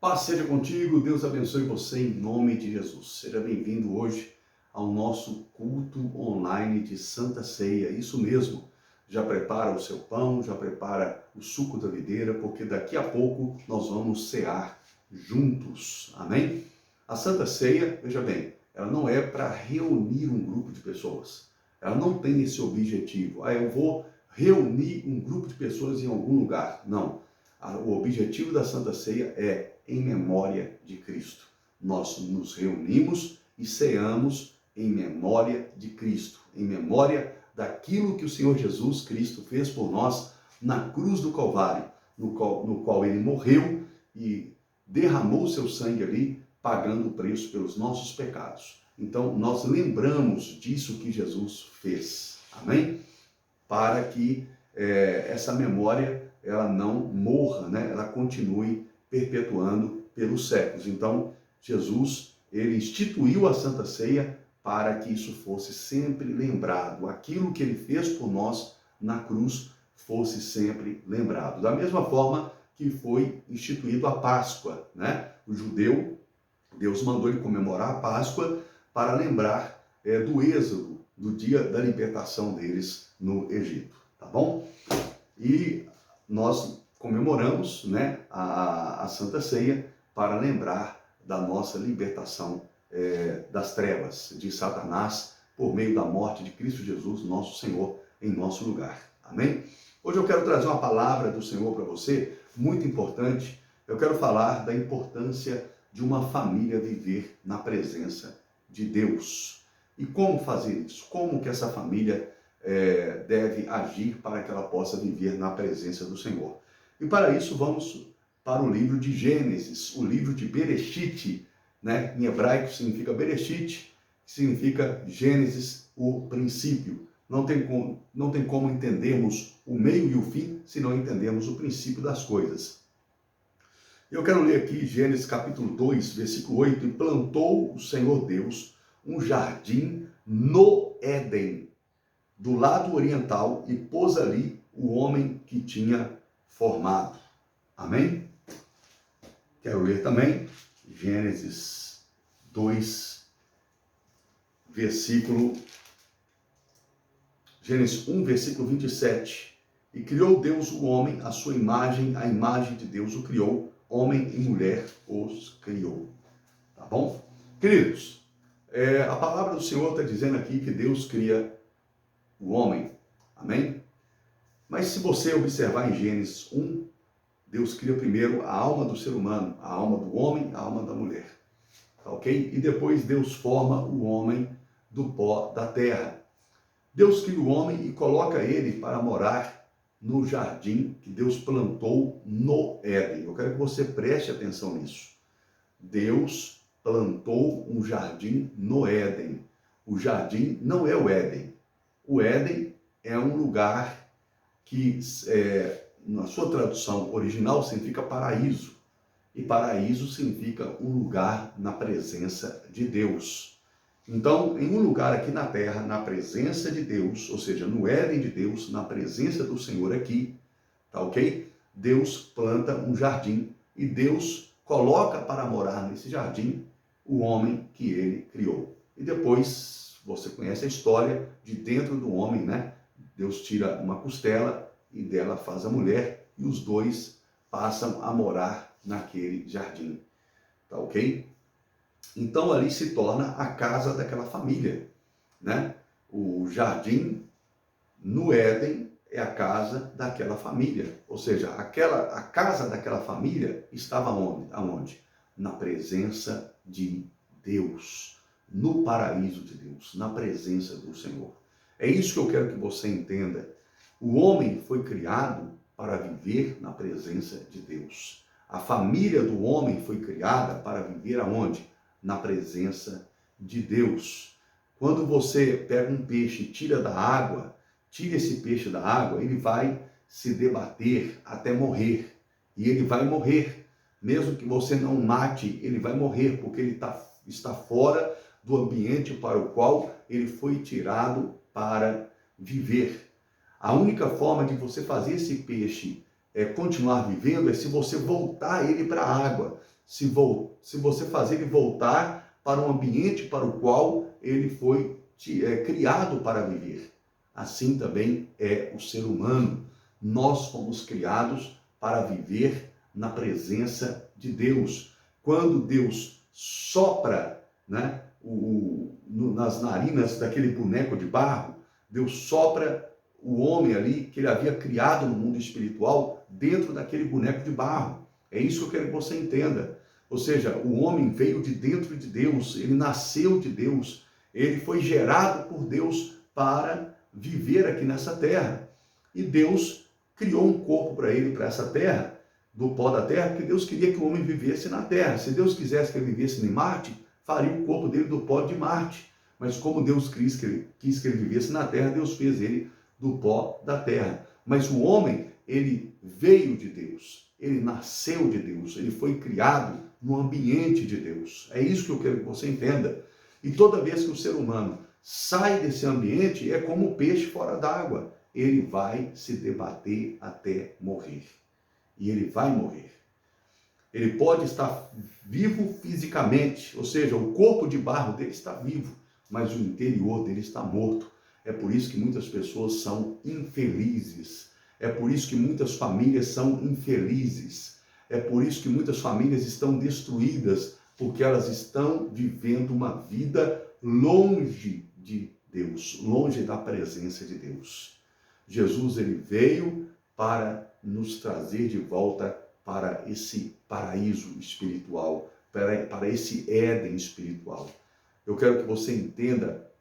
Paz seja contigo, Deus abençoe você em nome de Jesus. Seja bem-vindo hoje ao nosso culto online de Santa Ceia. Isso mesmo, já prepara o seu pão, já prepara o suco da videira, porque daqui a pouco nós vamos cear juntos. Amém? A Santa Ceia, veja bem, ela não é para reunir um grupo de pessoas. Ela não tem esse objetivo. Eu vou reunir um grupo de pessoas em algum lugar. Não. O objetivo da Santa Ceia é em memória de Cristo. Nós nos reunimos e ceamos em memória de Cristo, em memória daquilo que o Senhor Jesus Cristo fez por nós na cruz do Calvário, no qual ele morreu e derramou seu sangue ali, pagando o preço pelos nossos pecados. Então, nós lembramos disso que Jesus fez. Amém? Para que essa memória ela não morra, né? Ela continue perpetuando pelos séculos. Então, Jesus, ele instituiu a Santa Ceia para que isso fosse sempre lembrado. Aquilo que ele fez por nós na cruz fosse sempre lembrado. Da mesma forma que foi instituído a Páscoa, né? O judeu, Deus mandou ele comemorar a Páscoa para lembrar do êxodo, do dia da libertação deles no Egito, tá bom? E nós comemoramos, né, a Santa Ceia para lembrar da nossa libertação das trevas, de Satanás, por meio da morte de Cristo Jesus, nosso Senhor, em nosso lugar. Amém? Hoje eu quero trazer uma palavra do Senhor para você, muito importante. Eu quero falar da importância de uma família viver na presença de Deus. E como fazer isso? Como que essa família deve agir para que ela possa viver na presença do Senhor? E para isso vamos para o livro de Gênesis, o livro de Bereshit, né? Em hebraico significa Bereshit, que significa Gênesis, o princípio. Não tem como entendermos o meio e o fim se não entendermos o princípio das coisas. Eu quero ler aqui Gênesis capítulo 2, versículo 8. E plantou o Senhor Deus um jardim no Éden, do lado oriental, e pôs ali o homem que tinha formado. Amém? Quero ler também Gênesis 2, Gênesis 1, versículo 27. E criou Deus o homem, à sua imagem, a imagem de Deus o criou, homem e mulher os criou. Tá bom? Queridos, a palavra do Senhor está dizendo aqui que Deus cria o homem. Amém? Mas se você observar em Gênesis 1, Deus cria primeiro a alma do ser humano, a alma do homem, a alma da mulher. Tá ok? E depois Deus forma o homem do pó da terra. Deus cria o homem e coloca ele para morar no jardim que Deus plantou no Éden. Eu quero que você preste atenção nisso. Deus plantou um jardim no Éden. O jardim não é o Éden. O Éden é um lugar que, na sua tradução original, significa paraíso. E paraíso significa um lugar na presença de Deus. Então, em um lugar aqui na terra, na presença de Deus, ou seja, no Éden de Deus, na presença do Senhor aqui, tá ok? Deus planta um jardim e Deus coloca para morar nesse jardim o homem que ele criou. E depois, você conhece a história de dentro do homem, né? Deus tira uma costela e dela faz a mulher e os dois passam a morar naquele jardim, tá ok? Então ali se torna a casa daquela família, né? O jardim no Éden é a casa daquela família, ou seja, a casa daquela família estava aonde? Na presença de Deus, no paraíso de Deus, na presença do Senhor. É isso que eu quero que você entenda. O homem foi criado para viver na presença de Deus. A família do homem foi criada para viver aonde? Na presença de Deus. Quando você pega um peixe e tira da água, tira esse peixe da água, ele vai se debater até morrer. E ele vai morrer. Mesmo que você não mate, ele vai morrer, porque ele está fora do ambiente para o qual ele foi tirado para viver. A única forma de você fazer esse peixe continuar vivendo é se você voltar ele para a água. se você fazer ele voltar para um ambiente para o qual ele foi criado para viver. Assim também é o ser humano. Nós fomos criados para viver na presença de Deus. Quando Deus sopra, né, nas narinas daquele boneco de barro, Deus sopra o homem ali que ele havia criado no mundo espiritual dentro daquele boneco de barro. É isso que eu quero que você entenda. Ou seja, o homem veio de dentro de Deus, ele nasceu de Deus, ele foi gerado por Deus para viver aqui nessa terra. E Deus criou um corpo para ele, para essa terra, do pó da terra, porque Deus queria que o homem vivesse na terra. Se Deus quisesse que ele vivesse em Marte, faria o corpo dele do pó de Marte. Mas como Deus quis que ele vivesse na terra, Deus fez ele do pó da terra. Mas o homem, ele veio de Deus, ele nasceu de Deus, ele foi criado no ambiente de Deus. É isso que eu quero que você entenda. E toda vez que o ser humano sai desse ambiente, é como o peixe fora d'água. Ele vai se debater até morrer. E ele vai morrer. Ele pode estar vivo fisicamente, ou seja, o corpo de barro dele está vivo, mas o interior dele está morto. É por isso que muitas pessoas são infelizes. É por isso que muitas famílias são infelizes. É por isso que muitas famílias estão destruídas, porque elas estão vivendo uma vida longe de Deus, longe da presença de Deus. Jesus, ele veio para nos trazer de volta para esse paraíso espiritual, para esse Éden espiritual. Eu quero que você entenda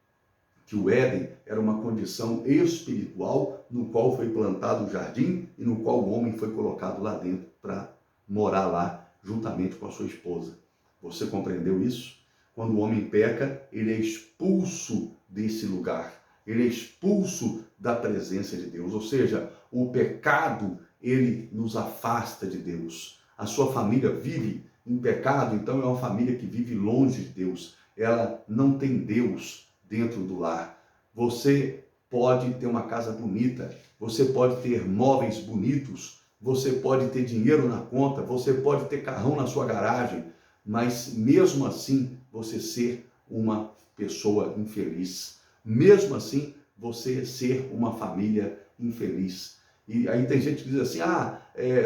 que o Éden era uma condição espiritual no qual foi plantado o jardim e no qual o homem foi colocado lá dentro para morar lá juntamente com a sua esposa. Você compreendeu isso? Quando o homem peca, ele é expulso desse lugar. Ele é expulso da presença de Deus. Ou seja, o pecado, ele nos afasta de Deus. A sua família vive em pecado, então é uma família que vive longe de Deus. Ela não tem Deus dentro do lar. Você pode ter uma casa bonita, você pode ter móveis bonitos, você pode ter dinheiro na conta, você pode ter carrão na sua garagem, mas mesmo assim você ser uma pessoa infeliz. Mesmo assim você ser uma família infeliz. E aí tem gente que diz assim,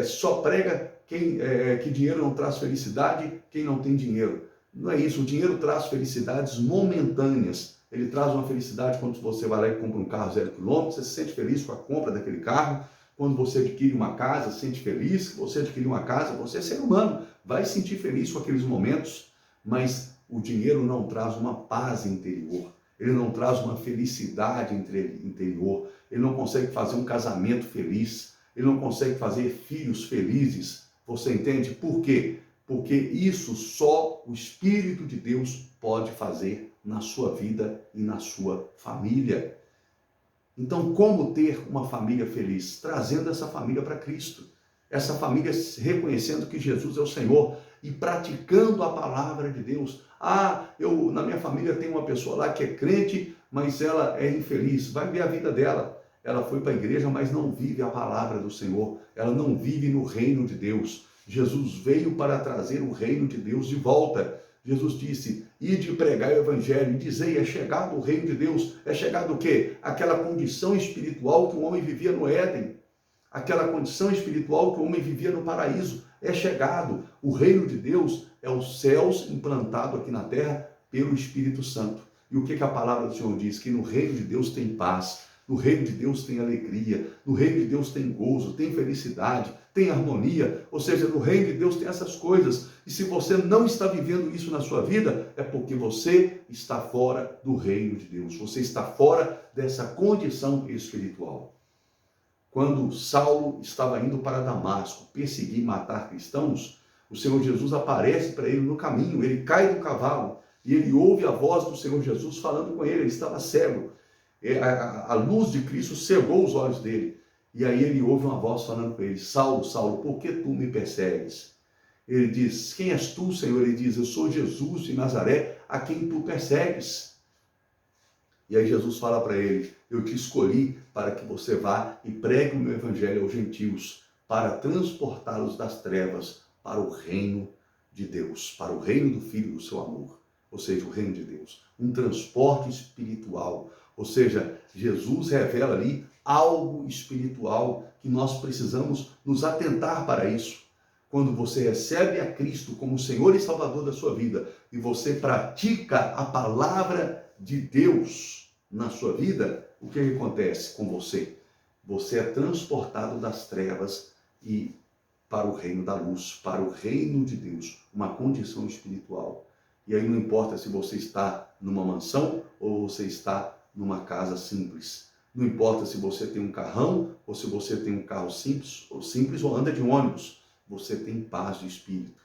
só prega que dinheiro não traz felicidade, quem não tem dinheiro. Não é isso, o dinheiro traz felicidades momentâneas. Ele traz uma felicidade quando você vai lá e compra um carro 0 km, você se sente feliz com a compra daquele carro. Quando você adquire uma casa, se sente feliz. Você adquire uma casa, você é ser humano, vai se sentir feliz com aqueles momentos. Mas o dinheiro não traz uma paz interior. Ele não traz uma felicidade interior. Ele não consegue fazer um casamento feliz. Ele não consegue fazer filhos felizes. Você entende? Por quê? Porque isso só o Espírito de Deus pode fazer na sua vida e na sua família. Então, como ter uma família feliz? Trazendo essa família para Cristo. Essa família reconhecendo que Jesus é o Senhor e praticando a palavra de Deus. Na minha família tem uma pessoa lá que é crente, mas ela é infeliz. Vai ver a vida dela. Ela foi para a igreja, mas não vive a palavra do Senhor. Ela não vive no reino de Deus. Jesus veio para trazer o reino de Deus de volta. Jesus disse, ide pregar o evangelho, e dizei, é chegado o reino de Deus. É chegado o quê? Aquela condição espiritual que o homem vivia no Éden. Aquela condição espiritual que o homem vivia no paraíso. É chegado. O reino de Deus é os céus implantado aqui na terra pelo Espírito Santo. E o que a palavra do Senhor diz? Que no reino de Deus tem paz. No reino de Deus tem alegria, no reino de Deus tem gozo, tem felicidade, tem harmonia, ou seja, no reino de Deus tem essas coisas. E se você não está vivendo isso na sua vida, é porque você está fora do reino de Deus, você está fora dessa condição espiritual. Quando Saulo estava indo para Damasco perseguir e matar cristãos, o Senhor Jesus aparece para ele no caminho, ele cai do cavalo e ele ouve a voz do Senhor Jesus falando com ele estava cego. A luz de Cristo cegou os olhos dele. E aí ele ouve uma voz falando com ele, Saulo, Saulo, por que tu me persegues? Ele diz, quem és tu, Senhor? Ele diz, eu sou Jesus de Nazaré, a quem tu persegues. E aí Jesus fala para ele, eu te escolhi para que você vá e pregue o meu evangelho aos gentios, para transportá-los das trevas para o reino de Deus, para o reino do Filho do seu amor, ou seja, o reino de Deus, um transporte espiritual, ou seja, Jesus revela ali algo espiritual que nós precisamos nos atentar para isso. Quando você recebe a Cristo como Senhor e Salvador da sua vida e você pratica a palavra de Deus na sua vida, o que acontece com você? Você é transportado das trevas e para o reino da luz, para o reino de Deus, uma condição espiritual. E aí não importa se você está numa mansão ou você está numa casa simples. Não importa se você tem um carrão ou se você tem um carro simples ou anda de ônibus. Você tem paz de espírito.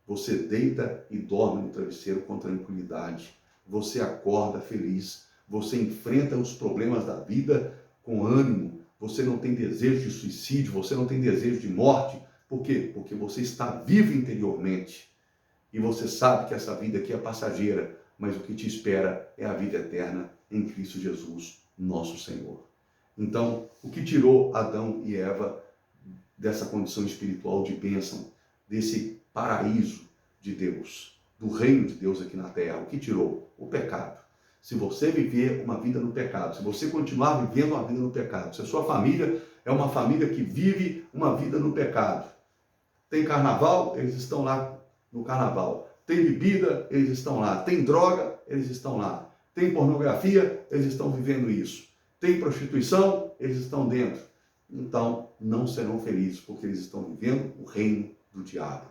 Você deita e dorme no travesseiro com tranquilidade. Você acorda feliz. Você enfrenta os problemas da vida com ânimo. Você não tem desejo de suicídio, você não tem desejo de morte. Por quê? Porque você está vivo interiormente. E você sabe que essa vida aqui é passageira, mas o que te espera é a vida eterna em Cristo Jesus, nosso Senhor. Então, o que tirou Adão e Eva dessa condição espiritual de bênção, desse paraíso de Deus, do reino de Deus aqui na terra? O que tirou? O pecado. Se você viver uma vida no pecado, se você continuar vivendo uma vida no pecado, se a sua família é uma família que vive uma vida no pecado, tem carnaval, eles estão lá no carnaval. Tem bebida, eles estão lá. Tem droga, eles estão lá. Tem pornografia, eles estão vivendo isso. Tem prostituição, eles estão dentro. Então, não serão felizes, porque eles estão vivendo o reino do diabo.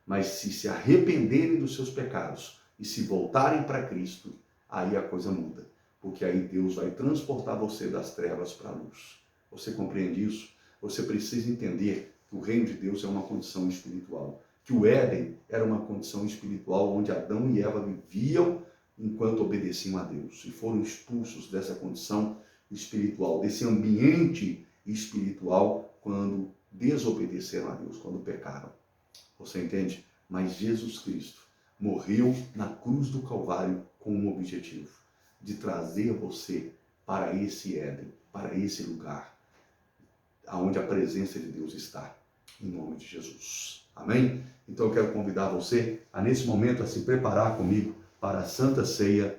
Mas se arrependerem dos seus pecados e se voltarem para Cristo, aí a coisa muda. Porque aí Deus vai transportar você das trevas para a luz. Você compreende isso? Você precisa entender que o reino de Deus é uma condição espiritual. Que o Éden era uma condição espiritual onde Adão e Eva viviam enquanto obedeciam a Deus. E foram expulsos dessa condição espiritual, desse ambiente espiritual, quando desobedeceram a Deus, quando pecaram. Você entende? Mas Jesus Cristo morreu na cruz do Calvário com um objetivo: de trazer você para esse Éden, para esse lugar, aonde a presença de Deus está, em nome de Jesus. Amém? Então eu quero convidar você a, nesse momento, a se preparar comigo para a Santa Ceia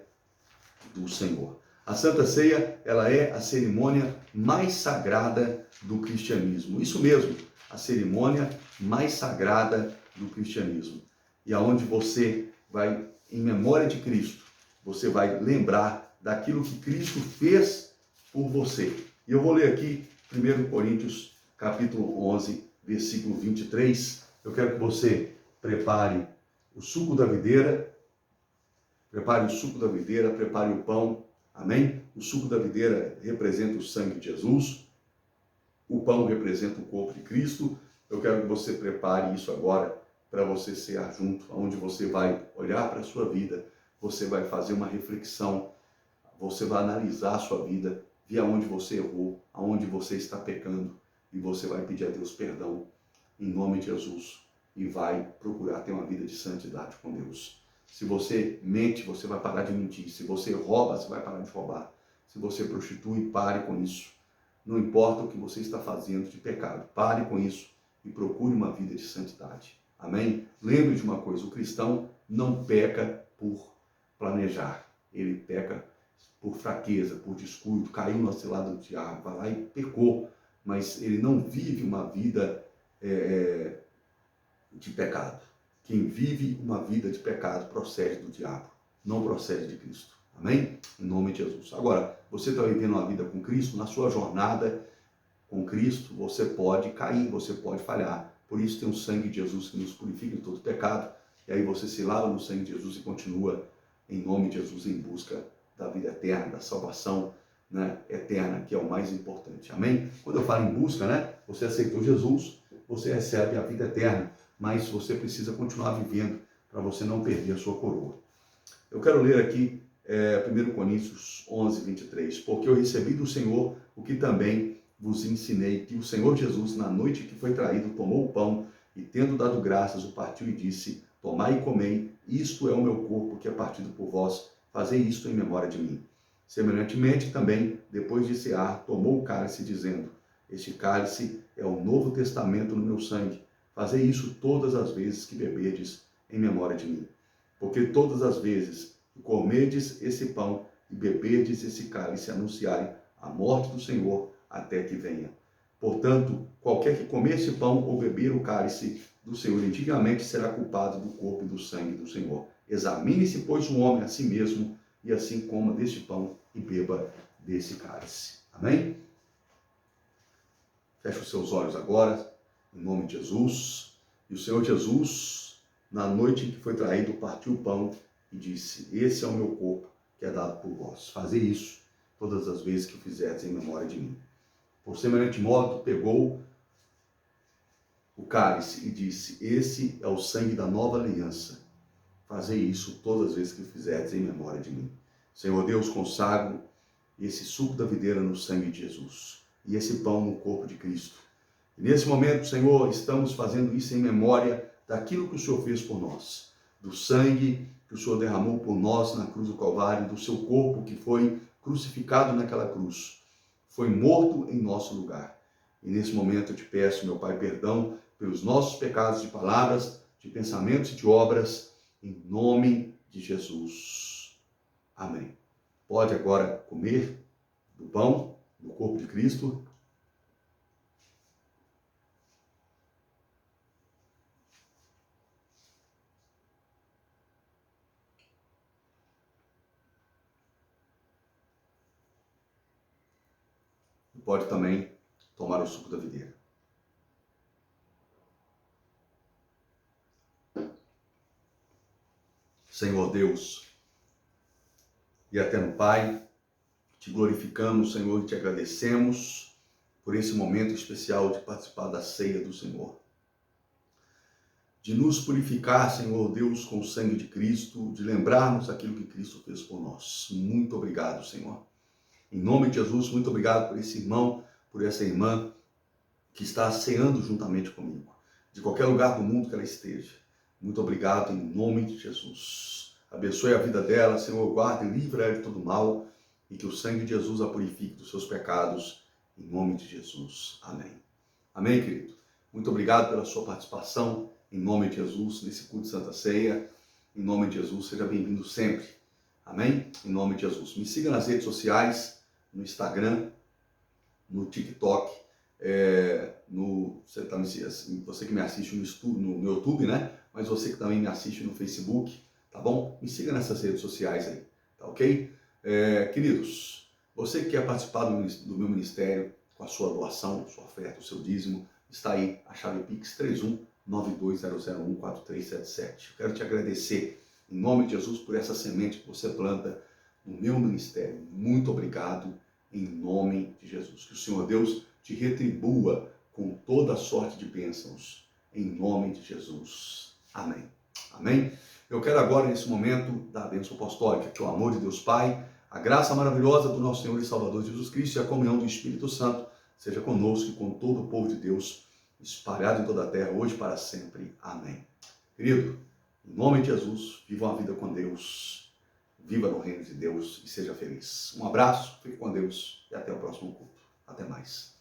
do Senhor. A Santa Ceia, ela é a cerimônia mais sagrada do cristianismo. Isso mesmo, a cerimônia mais sagrada do cristianismo. E aonde você vai, em memória de Cristo, você vai lembrar daquilo que Cristo fez por você. E eu vou ler aqui 1 Coríntios, capítulo 11, versículo 23. Eu quero que você prepare o suco da videira, prepare o pão. Amém? O suco da videira representa o sangue de Jesus, o pão representa o corpo de Cristo. Eu quero que você prepare isso agora para você cear junto, onde você vai olhar para a sua vida, você vai fazer uma reflexão, você vai analisar a sua vida, ver aonde você errou, aonde você está pecando, e você vai pedir a Deus perdão em nome de Jesus e vai procurar ter uma vida de santidade com Deus. Se você mente, você vai parar de mentir. Se você rouba, você vai parar de roubar. Se você prostitui, pare com isso. Não importa o que você está fazendo de pecado, pare com isso e procure uma vida de santidade. Amém? Lembre de uma coisa: o cristão não peca por planejar, ele peca por fraqueza, por descuido, caiu na cilada do diabo, vai lá e pecou, mas ele não vive uma vida de pecado. Quem vive uma vida de pecado procede do diabo, não procede de Cristo. Amém? Em nome de Jesus. Agora, você está vivendo uma vida com Cristo, na sua jornada com Cristo, você pode cair, você pode falhar. Por isso tem o sangue de Jesus que nos purifica de todo pecado. E aí você se lava no sangue de Jesus e continua, em nome de Jesus, em busca da vida eterna, da salvação, né, eterna, que é o mais importante. Amém? Quando eu falo em busca, né, você aceitou Jesus, você recebe a vida eterna, mas você precisa continuar vivendo para você não perder a sua coroa. Eu quero ler aqui 1 Coríntios 11, 23. Porque eu recebi do Senhor o que também vos ensinei, que o Senhor Jesus, na noite que foi traído, tomou o pão e, tendo dado graças, o partiu e disse: tomai e comei, isto é o meu corpo que é partido por vós, fazei isto em memória de mim. Semelhantemente também, depois de cear, tomou o cálice, dizendo: este cálice é o novo testamento no meu sangue. Fazei isso todas as vezes que beberdes em memória de mim. Porque todas as vezes que comerdes esse pão e beberdes esse cálice, anunciarem a morte do Senhor até que venha. Portanto, qualquer que comer esse pão ou beber o cálice do Senhor indignamente será culpado do corpo e do sangue do Senhor. Examine-se, pois, o homem a si mesmo, e assim coma deste pão e beba desse cálice. Amém? Feche os seus olhos agora, em nome de Jesus. E o Senhor Jesus, na noite em que foi traído, partiu o pão e disse: esse é o meu corpo, que é dado por vós. Fazei isso todas as vezes que o fizerdes em memória de mim. Por semelhante modo, pegou o cálice e disse: esse é o sangue da nova aliança. Fazei isso todas as vezes que o fizerdes em memória de mim. Senhor Deus, consagro esse suco da videira no sangue de Jesus e esse pão no corpo de Cristo. E nesse momento, Senhor, estamos fazendo isso em memória daquilo que o Senhor fez por nós, do sangue que o Senhor derramou por nós na cruz do Calvário, do seu corpo que foi crucificado naquela cruz, foi morto em nosso lugar. E nesse momento eu te peço, meu Pai, perdão pelos nossos pecados de palavras, de pensamentos e de obras, em nome de Jesus. Amém. Pode agora comer do pão, do corpo de Cristo. E pode também tomar o suco da videira. Senhor Deus e eterno Pai, te glorificamos, Senhor, e te agradecemos por esse momento especial de participar da ceia do Senhor. De nos purificar, Senhor Deus, com o sangue de Cristo, de lembrarmos aquilo que Cristo fez por nós. Muito obrigado, Senhor. Em nome de Jesus, muito obrigado por esse irmão, por essa irmã que está ceando juntamente comigo, de qualquer lugar do mundo que ela esteja. Muito obrigado em nome de Jesus. Abençoe a vida dela, Senhor, guarde e livre ela de todo mal e que o sangue de Jesus a purifique dos seus pecados, em nome de Jesus. Amém. Amém, querido? Muito obrigado pela sua participação, em nome de Jesus, nesse culto de Santa Ceia. Em nome de Jesus, seja bem-vindo sempre. Amém? Em nome de Jesus. Me siga nas redes sociais, no Instagram, no TikTok, você que me assiste no YouTube, né? Mas você que também me assiste no Facebook, tá bom? Me siga nessas redes sociais aí, tá ok? Queridos, você que quer participar do meu ministério com a sua doação, sua oferta, o seu dízimo, está aí a chave Pix 31920014377. Eu quero te agradecer em nome de Jesus por essa semente que você planta no meu ministério. Muito obrigado em nome de Jesus. Que o Senhor Deus te retribua com toda a sorte de bênçãos em nome de Jesus. Amém. Amém. Eu quero agora, nesse momento, dar a bênção apostólica, que o amor de Deus Pai, a graça maravilhosa do nosso Senhor e Salvador Jesus Cristo e a comunhão do Espírito Santo seja conosco e com todo o povo de Deus, espalhado em toda a terra, hoje e para sempre. Amém. Querido, em nome de Jesus, viva uma vida com Deus, viva no reino de Deus e seja feliz. Um abraço, fique com Deus e até o próximo culto. Até mais.